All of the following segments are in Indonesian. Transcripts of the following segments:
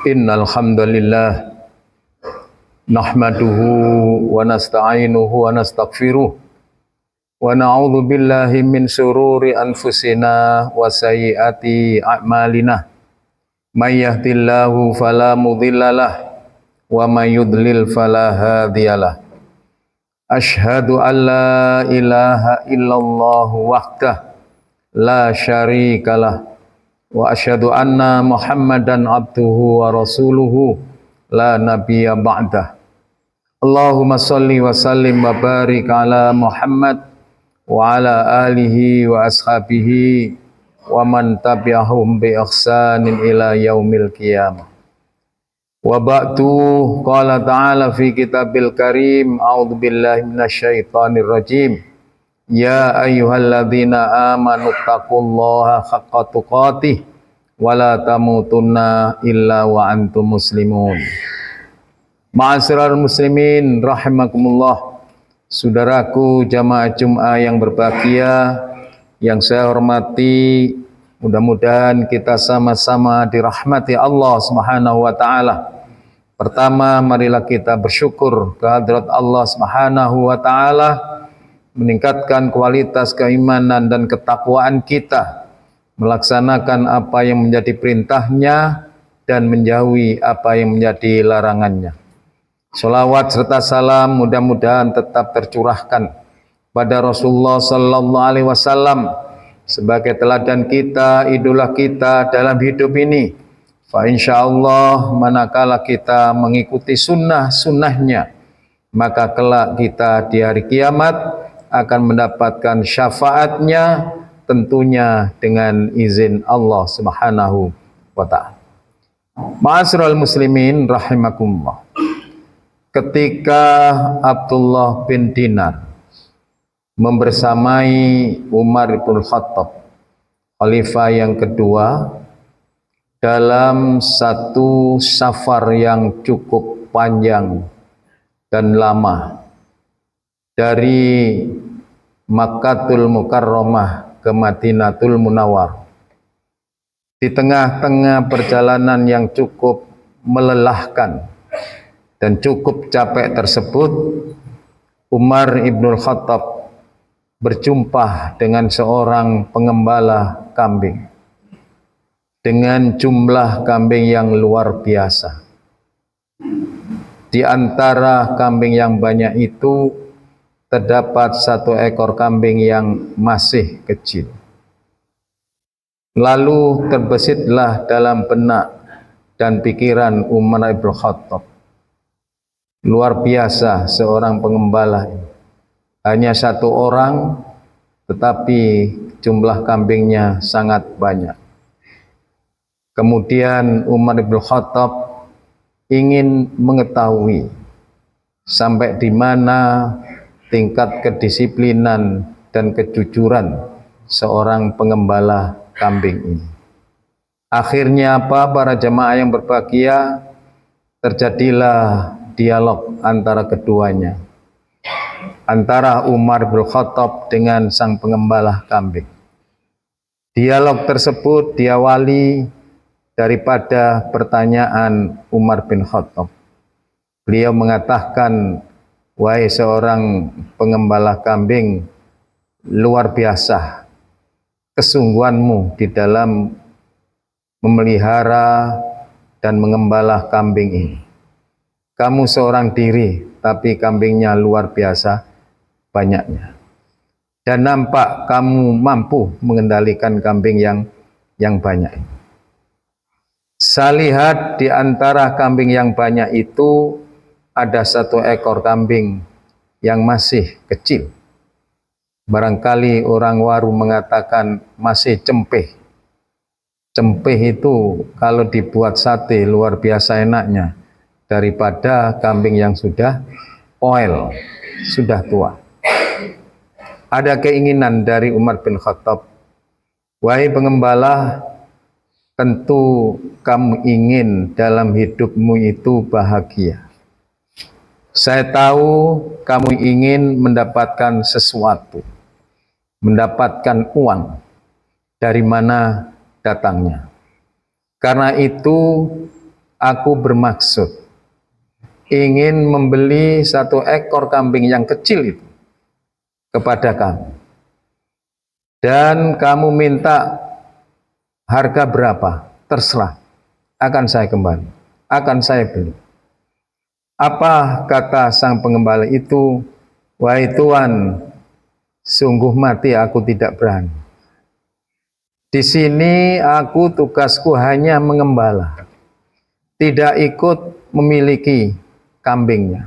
Innal hamdalillah nahmaduhu wa nasta'inuhu wa nastaghfiruh wa na'udzu billahi min syururi anfusina wa sayyiati a'malina. May yahdihillahu fala mudhillalah wa may yudlil fala hadiyalah. Asyhadu an la ilaha illallah wahdah la syarikalah wa asyhadu anna Muhammadan abduhu wa rasuluhu la nabiyya ba'dah. Allahumma salli wa sallim wa barik ala Muhammad wa ala alihi wa ashabihi wa man tabi'ahum bi ihsanin ila yaumil qiyamah. Wa ba'du, qala ta'ala fi kitabil karim, a'udzu billahi minasyaitonir rajim. Ya ayyuhalladzina amanu taqullaha haqqa tuqatih wa la tamutunna illa wa antum muslimun. Ma'asyiral muslimin rahimakumullah. Saudaraku jamaah Jumat yang berbahagia, yang saya hormati, mudah-mudahan kita sama-sama dirahmati Allah Subhanahu wa taala. Pertama, marilah kita bersyukur kehadirat Allah Subhanahu wa taala, meningkatkan kualitas keimanan dan ketakwaan kita, melaksanakan apa yang menjadi perintahnya dan menjauhi apa yang menjadi larangannya. Salawat serta salam mudah-mudahan tetap tercurahkan pada Rasulullah sallallahu alaihi wasallam sebagai teladan kita, idola kita dalam hidup ini. Fa insyaallah manakala kita mengikuti sunnah-sunnahnya, maka kelak kita di hari kiamat akan mendapatkan syafaatnya, tentunya dengan izin Allah Subhanahu wa ta'ala. Ma'asyiral muslimin rahimakumullah. Ketika Abdullah bin Dinar membersamai Umar bin Khattab, khalifah yang kedua, dalam satu safar yang cukup panjang dan lama, dari Makkatul Mukarramah ke Madinatul Munawwar. Di tengah-tengah perjalanan yang cukup melelahkan dan cukup capek tersebut, Umar ibnul Khattab berjumpa dengan seorang pengembala kambing dengan jumlah kambing yang luar biasa. Di antara kambing yang banyak itu terdapat satu ekor kambing yang masih kecil. Lalu terbesitlah dalam benak dan pikiran Umar ibn Khattab, luar biasa seorang pengembala ini. Hanya satu orang, tetapi jumlah kambingnya sangat banyak. Kemudian Umar ibn Khattab ingin mengetahui sampai di mana tingkat kedisiplinan dan kejujuran seorang pengembala kambing ini. Akhirnya apa, para jemaah yang berbahagia? Terjadilah dialog antara keduanya, antara Umar bin Khattab dengan sang pengembala kambing. Dialog tersebut diawali daripada pertanyaan Umar bin Khattab. Beliau mengatakan, wahai seorang pengembala kambing, luar biasa kesungguhanmu di dalam memelihara dan mengembala kambing ini. Kamu seorang diri, tapi kambingnya luar biasa banyaknya. Dan nampak kamu mampu mengendalikan kambing yang banyak. Saya lihat di antara kambing yang banyak itu ada satu ekor kambing yang masih kecil. Barangkali orang Waru mengatakan masih cempeh. Cempeh itu kalau dibuat sate luar biasa enaknya daripada kambing yang sudah oil, sudah tua. Ada keinginan dari Umar bin Khattab, wahai pengembala, tentu kamu ingin dalam hidupmu itu bahagia. Saya tahu kamu ingin mendapatkan sesuatu, mendapatkan uang. Dari mana datangnya? Karena itu aku bermaksud ingin membeli 1 ekor kambing yang kecil itu kepada kamu. Dan kamu minta harga berapa? Terserah, akan saya kembali, akan saya beli. Apa kata sang pengembala itu? Wahai Tuan, sungguh mati aku tidak berani. Di sini aku tugasku hanya mengembala, tidak ikut memiliki kambingnya.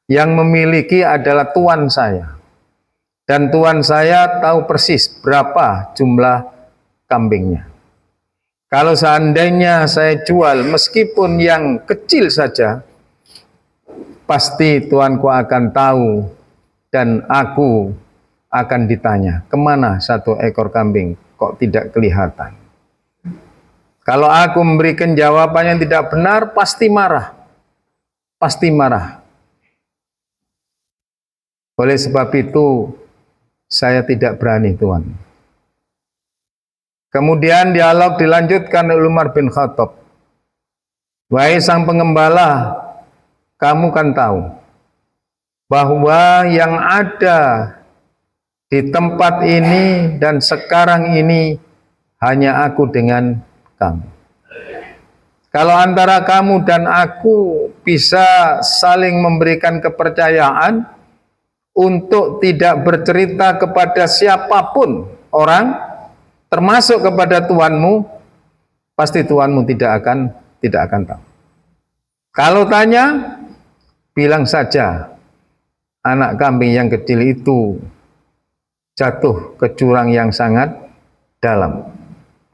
Yang memiliki adalah Tuan saya. Dan Tuan saya tahu persis berapa jumlah kambingnya. Kalau seandainya saya jual meskipun yang kecil saja, pasti tuanku akan tahu dan aku akan ditanya, kemana 1 ekor kambing kok tidak kelihatan. Kalau aku memberikan jawaban yang tidak benar, pasti marah. Pasti marah. Oleh sebab itu, saya tidak berani, Tuan. Kemudian dialog dilanjutkan oleh Umar bin Khattab. Wahai sang pengembala, kamu kan tahu bahwa yang ada di tempat ini dan sekarang ini hanya aku dengan kamu. Kalau antara kamu dan aku bisa saling memberikan kepercayaan untuk tidak bercerita kepada siapapun orang, termasuk kepada tuanmu, pasti tuanmu tidak akan tahu. Kalau tanya, bilang saja anak kambing yang kecil itu jatuh ke jurang yang sangat dalam,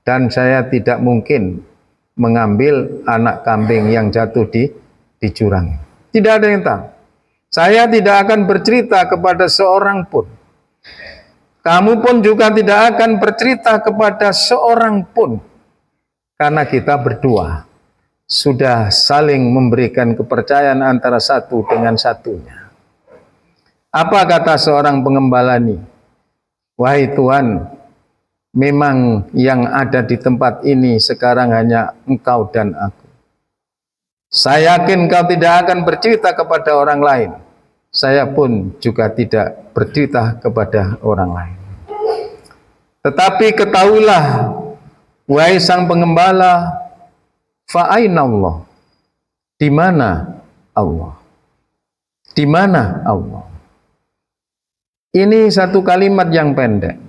dan saya tidak mungkin mengambil anak kambing yang jatuh di jurang. Tidak ada yang tahu. Saya tidak akan bercerita kepada seorang pun. Kamu pun juga tidak akan bercerita kepada seorang pun. Karena kita berdua sudah saling memberikan kepercayaan antara satu dengan satunya. Apa kata seorang pengembala ini? Wahai Tuan, memang yang ada di tempat ini sekarang hanya engkau dan aku. Saya yakin kau tidak akan bercerita kepada orang lain. Saya pun juga tidak bercerita kepada orang lain. Tetapi ketahuilah, wahai sang pengembala, fa'aina Allah? Di mana Allah? Di mana Allah? Ini satu kalimat yang pendek.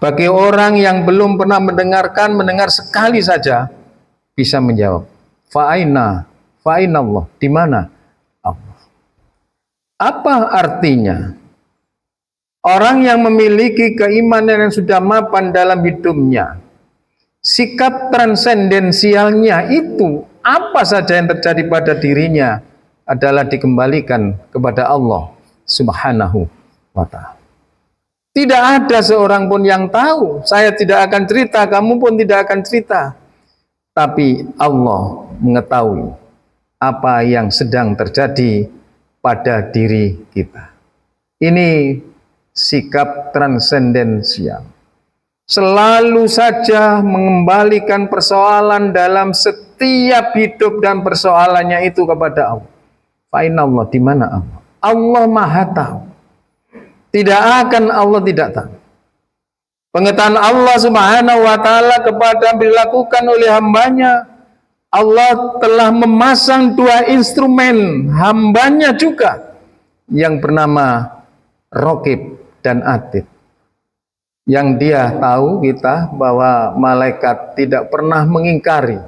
Bagi orang yang belum pernah mendengar sekali saja bisa menjawab. Fa'aina Allah? Di mana Allah? Apa artinya? Orang yang memiliki keimanan yang sudah mapan dalam hidupnya, sikap transendensialnya itu apa saja yang terjadi pada dirinya adalah dikembalikan kepada Allah Subhanahu wa ta'ala. Tidak ada seorang pun yang tahu. Saya tidak akan cerita, kamu pun tidak akan cerita. Tapi Allah mengetahui apa yang sedang terjadi pada diri kita. Ini sikap transendensial. Selalu saja mengembalikan persoalan dalam setiap hidup dan persoalannya itu kepada Allah. Fa'inna Allah, di mana Allah? Allah Maha tahu. Tidak akan Allah tidak tahu. Pengetahuan Allah Subhanahu wa ta'ala kepada dilakukan oleh hambanya, Allah telah memasang 2 instrumen hambanya juga yang bernama Raqib dan Atid. Yang dia tahu kita bahwa malaikat tidak pernah mengingkari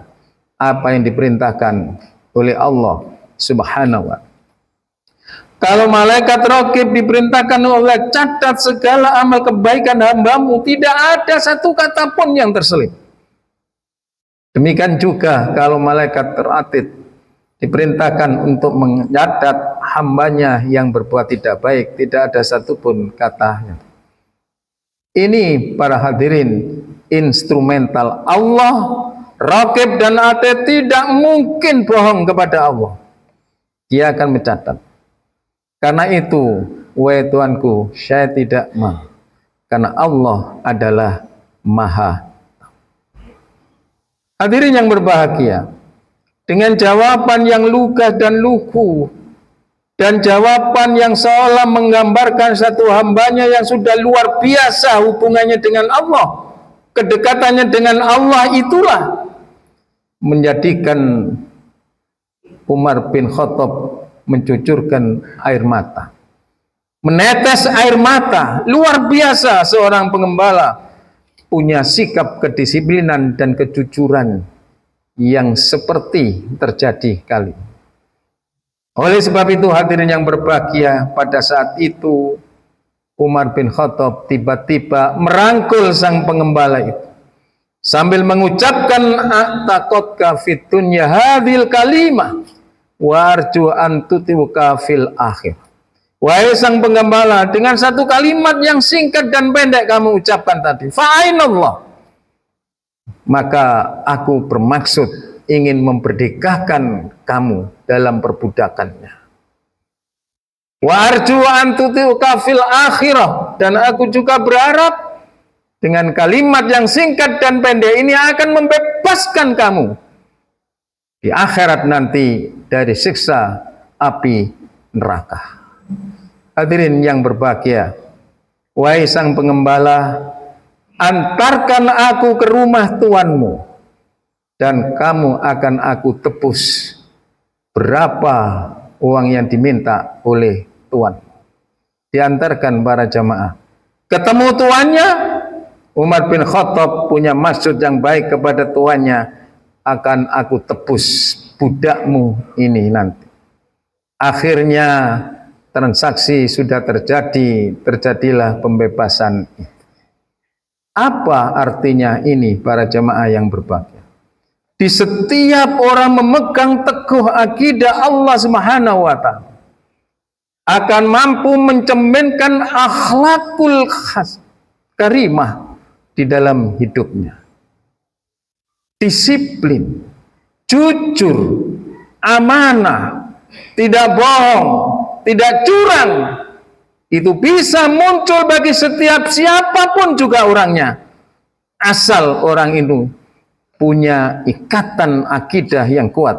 apa yang diperintahkan oleh Allah Subhanahu wa ta'ala. Kalau malaikat Raqib diperintahkan oleh catat segala amal kebaikan hambamu, tidak ada satu kata pun yang terselip. Demikian juga kalau malaikat Atid diperintahkan untuk mencatat hambanya yang berbuat tidak baik, tidak ada satupun katanya. Ini para hadirin instrumental Allah. Raqib dan Atid tidak mungkin bohong kepada Allah. Dia akan mencatat. Karena itu, wahai Tuanku, saya tidak mau. Karena Allah adalah Maha. Hadirin yang berbahagia, dengan jawaban yang lugas dan lugu, dan jawaban yang seolah menggambarkan satu hambanya yang sudah luar biasa hubungannya dengan Allah, kedekatannya dengan Allah, itulah menjadikan Umar bin Khattab mencucurkan air mata, menetes air mata. Luar biasa seorang pengembala punya sikap kedisiplinan dan kejujuran yang seperti terjadi kali ini. Oleh sebab itu hadirin yang berbahagia, pada saat itu Umar bin Khattab tiba-tiba merangkul sang pengembala itu sambil mengucapkan a'taqadka fid dunya hadhil kalimah wa arju an tutiuka fil akhir. Wahai sang penggembala, dengan satu kalimat yang singkat dan pendek kamu ucapkan tadi, fa'ainallah, maka aku bermaksud ingin memperdekakan kamu dalam perbudakannya. Wa arju an tutiuka fil akhirah, dan aku juga berharap dengan kalimat yang singkat dan pendek ini akan membebaskan kamu di akhirat nanti dari siksa api neraka. Hadirin yang berbahagia, wahai sang pengembala, antarkan aku ke rumah tuanmu dan kamu akan aku tebus berapa uang yang diminta oleh tuan. Diantarkan para jamaah. Ketemu tuannya, Umar bin Khattab punya maksud yang baik kepada tuannya, akan aku tebus budakmu ini nanti. Akhirnya transaksi sudah terjadi, terjadilah pembebasan itu. Apa artinya ini para jamaah yang berbahagia? Di setiap orang memegang teguh akidah Allah Subhanahu wa Ta'ala, akan mampu mencerminkan akhlakul karimah di dalam hidupnya. Disiplin, jujur, amanah, tidak bohong, tidak curang, itu bisa muncul bagi setiap siapapun juga orangnya, asal orang itu punya ikatan akidah yang kuat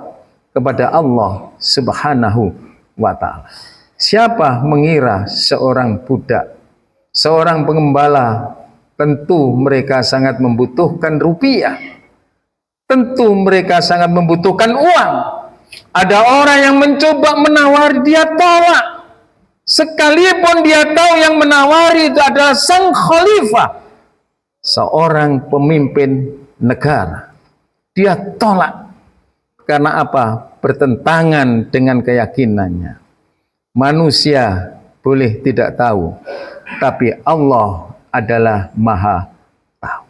kepada Allah Subhanahu wa Ta'ala. Siapa mengira seorang budak, seorang pengembala, tentu mereka sangat membutuhkan rupiah, tentu mereka sangat membutuhkan uang. Ada orang yang mencoba menawari, dia tolak. Sekalipun dia tahu yang menawari itu adalah sang khalifah, seorang pemimpin negara, dia tolak. Karena apa? Bertentangan dengan keyakinannya. Manusia boleh tidak tahu, tapi Allah adalah Maha tahu.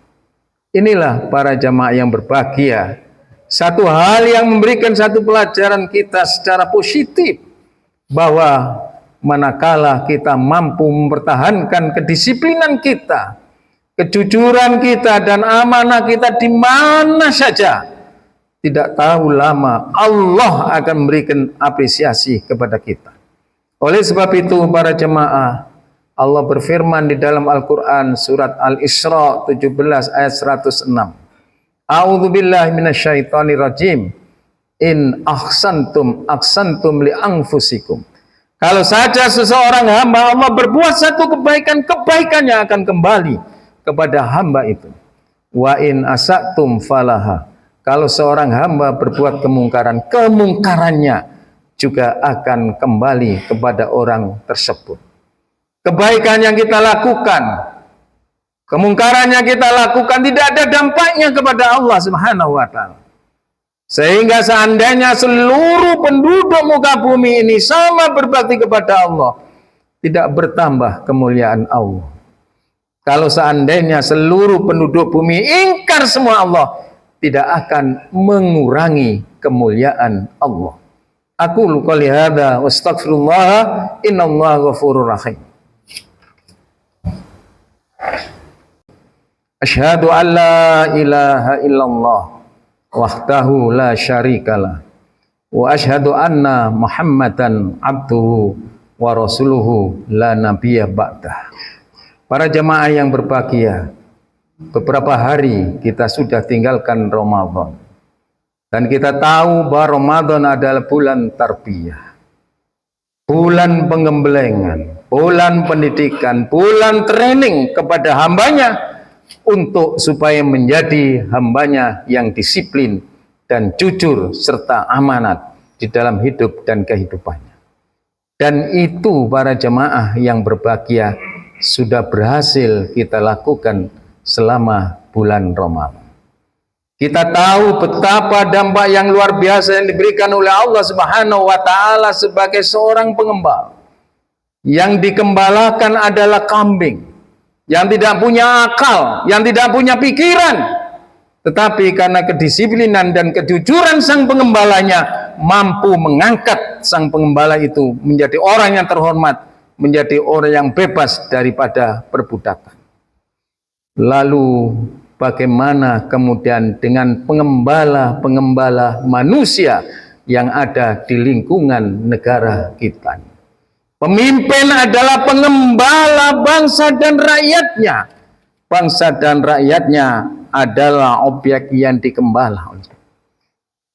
Inilah para jamaah yang berbahagia, satu hal yang memberikan satu pelajaran kita secara positif, bahwa manakala kita mampu mempertahankan kedisiplinan kita, kejujuran kita, dan amanah kita di mana saja, tidak tahu lama Allah akan memberikan apresiasi kepada kita. Oleh sebab itu para jemaah, Allah berfirman di dalam Al-Quran surat Al-Isra 17 ayat 106. A'udzubillahi minasyaitonirrajim. In ahsantum li anfusikum. Kalau saja seseorang hamba Allah berbuat satu kebaikan, kebaikannya akan kembali kepada hamba itu. Wa in asatum falaha. Kalau seorang hamba berbuat kemungkaran, kemungkarannya juga akan kembali kepada orang tersebut. Kebaikan yang kita lakukan, kemungkaran yang kita lakukan tidak ada dampaknya kepada Allah Subhanahu wa Ta'ala. Sehingga seandainya seluruh penduduk muka bumi ini sama berbakti kepada Allah, tidak bertambah kemuliaan Allah. Kalau seandainya seluruh penduduk bumi ingkar semua Allah, tidak akan mengurangi kemuliaan Allah. Aku qouli hadza wa astaghfirullah, innallaha ghafurur rahim. Asyhadu an la ilaha illallah wahdahu la syarikalah wa asyhadu anna Muhammadan abduhu wa rasuluhu la nabiyya ba'dah. Para jemaah yang berbahagia, beberapa hari kita sudah tinggalkan Ramadan. Dan kita tahu bahwa Ramadan adalah bulan tarbiyah, bulan pengembelengan, bulan pendidikan, bulan training kepada hambanya untuk supaya menjadi hambanya yang disiplin dan jujur serta amanat di dalam hidup dan kehidupannya. Dan itu para jemaah yang berbahagia sudah berhasil kita lakukan selama bulan Ramadan. Kita tahu betapa dampak yang luar biasa yang diberikan oleh Allah Subhanahu wa Ta'ala sebagai seorang pengembala. Yang dikembalakan adalah kambing yang tidak punya akal, yang tidak punya pikiran, tetapi karena kedisiplinan dan kejujuran sang pengembalanya mampu mengangkat sang pengembala itu menjadi orang yang terhormat, menjadi orang yang bebas daripada perbudakan. Lalu bagaimana kemudian dengan pengembala-pengembala manusia yang ada di lingkungan negara kita? Pemimpin adalah pengembala bangsa dan rakyatnya. Bangsa dan rakyatnya adalah objek yang digembala.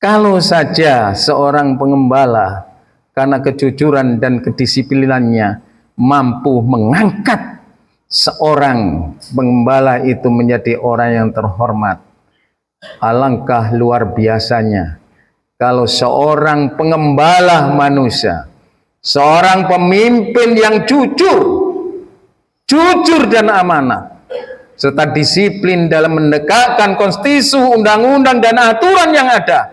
Kalau saja seorang pengembala karena kejujuran dan kedisiplinannya mampu mengangkat seorang pengembala itu menjadi orang yang terhormat, alangkah luar biasanya kalau seorang pengembala manusia, seorang pemimpin yang jujur dan amanah, serta disiplin dalam menegakkan konstitusi, undang-undang dan aturan yang ada,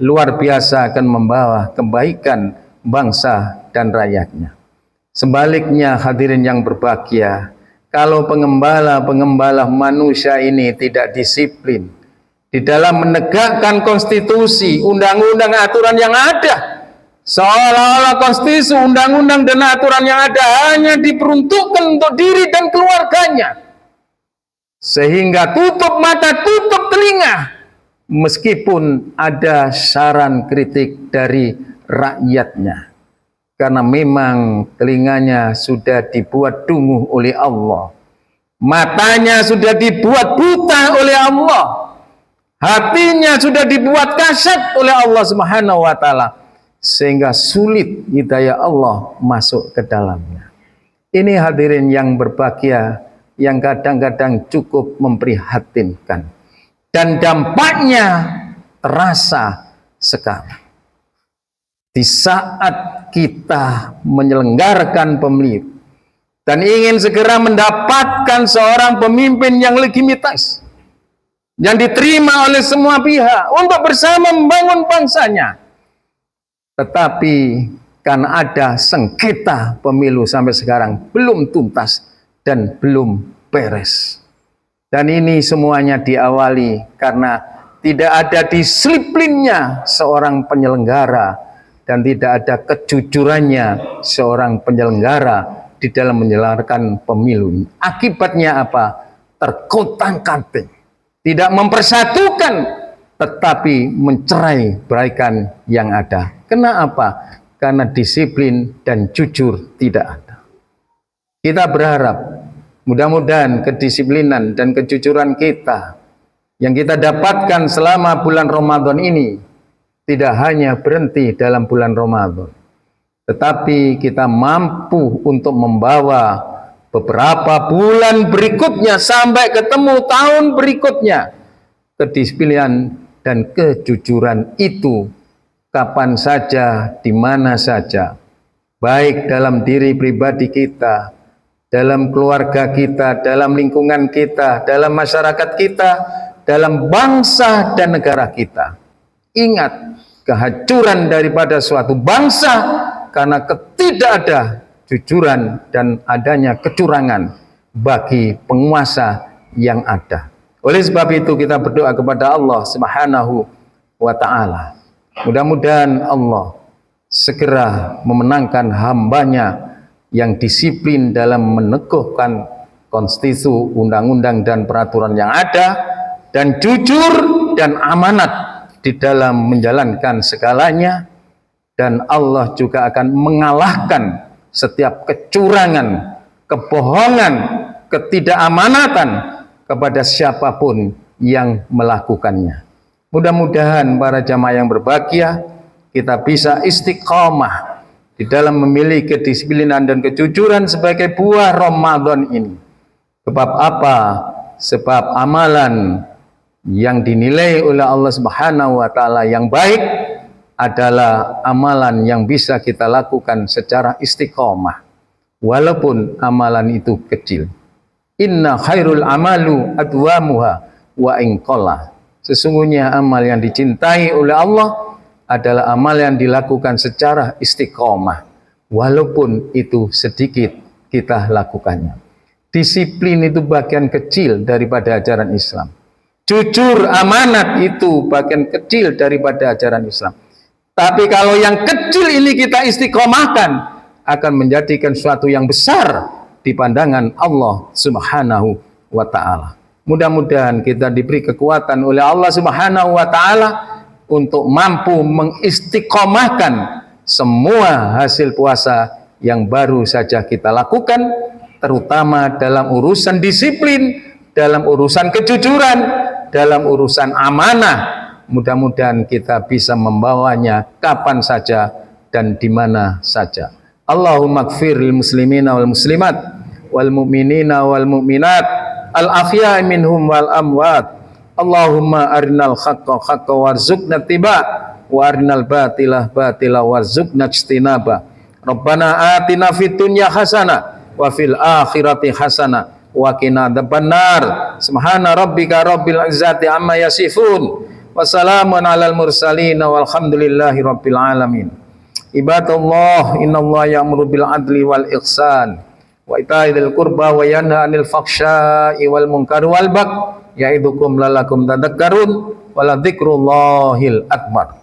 luar biasa akan membawa kebaikan bangsa dan rakyatnya. Sebaliknya hadirin yang berbahagia, kalau pengembala manusia ini tidak disiplin di dalam menegakkan konstitusi, undang-undang, aturan yang ada, seolah-olah konstitusi, undang-undang dan aturan yang ada hanya diperuntukkan untuk diri dan keluarganya, sehingga tutup mata, tutup telinga, meskipun ada saran kritik dari rakyatnya. Karena memang telinganya sudah dibuat dungu oleh Allah, matanya sudah dibuat buta oleh Allah, hatinya sudah dibuat kasat oleh Allah Subhanahu wa Ta'ala, sehingga sulit hidayah Allah masuk ke dalamnya. Ini hadirin yang berbahagia yang kadang-kadang cukup memprihatinkan, dan dampaknya terasa sekarang. Di saat kita menyelenggarakan pemilu dan ingin segera mendapatkan seorang pemimpin yang legitimitas, yang diterima oleh semua pihak untuk bersama membangun bangsanya, tetapi karena ada sengketa pemilu sampai sekarang belum tuntas dan belum beres. Dan ini semuanya diawali karena tidak ada disiplinnya seorang penyelenggara dan tidak ada kejujurannya seorang penyelenggara di dalam menyelenggarakan pemilu. Akibatnya apa? Terkotak-katik, tidak mempersatukan, tetapi mencerai beraikan yang ada. Kenapa? Karena disiplin dan jujur tidak ada. Kita berharap mudah-mudahan kedisiplinan dan kejujuran kita yang kita dapatkan selama bulan Ramadan ini tidak hanya berhenti dalam bulan Ramadan, tetapi kita mampu untuk membawa beberapa bulan berikutnya sampai ketemu tahun berikutnya. Kedisiplinan dan kejujuran itu kapan saja, di mana saja, baik dalam diri pribadi kita, dalam keluarga kita, dalam lingkungan kita, dalam masyarakat kita, dalam bangsa dan negara kita. Ingat, kehancuran daripada suatu bangsa karena tidak ada jujuran dan adanya kecurangan bagi penguasa yang ada. Oleh sebab itu kita berdoa kepada Allah Subhanahu wa Ta'ala. Mudah-mudahan Allah segera memenangkan hambanya yang disiplin dalam meneguhkan konstitusi, undang-undang dan peraturan yang ada, dan jujur dan amanat di dalam menjalankan segalanya, dan Allah juga akan mengalahkan setiap kecurangan, kebohongan, ketidakamanatan kepada siapapun yang melakukannya. Mudah-mudahan para jamaah yang berbahagia, kita bisa istiqomah di dalam memilih kedisiplinan dan kejujuran sebagai buah Ramadan ini. Sebab apa? Sebab amalan yang dinilai oleh Allah Subhanahu wa taala yang baik adalah amalan yang bisa kita lakukan secara istiqomah, walaupun amalan itu kecil. Inna khairul amalu adwamuha wa in qalla. Sesungguhnya amal yang dicintai oleh Allah adalah amal yang dilakukan secara istiqomah, walaupun itu sedikit kita lakukannya. Disiplin itu bagian kecil daripada ajaran Islam. Jujur, amanat itu bagian kecil daripada ajaran Islam. Tapi kalau yang kecil ini kita istiqomahkan, akan menjadikan suatu yang besar di pandangan Allah Subhanahu wa ta'ala. Mudah-mudahan kita diberi kekuatan oleh Allah Subhanahu wa ta'ala untuk mampu mengistiqomahkan semua hasil puasa yang baru saja kita lakukan, terutama dalam urusan disiplin, dalam urusan kejujuran, dalam urusan amanah. Mudah-mudahan kita bisa membawanya kapan saja dan di mana saja. Allahumma gfir lil muslimina wal muslimat wal mu'minina wal mu'minat al ahya'i minhum wal amwat. Allahumma arinal haqqa haqqa warzuqna tiba wa arinal batila batila warzuqna ijtinaba. Rabbana atina fid dunya hasanah wa fil akhirati hasanah wa qina adzabannar. Subhana rabbika rabbil izzati amma yasifun. Wassalamun alal mursalin walhamdulillahi rabbil alamin. Ibadallah, innallaha ya'muru bil adli wal ihsan wa ita'i dzil qurba wa yanha 'anil fahsya'i wal munkari wal baghi ya'idukum la'allakum tadhakkarun wa la dzikrullahil akbar.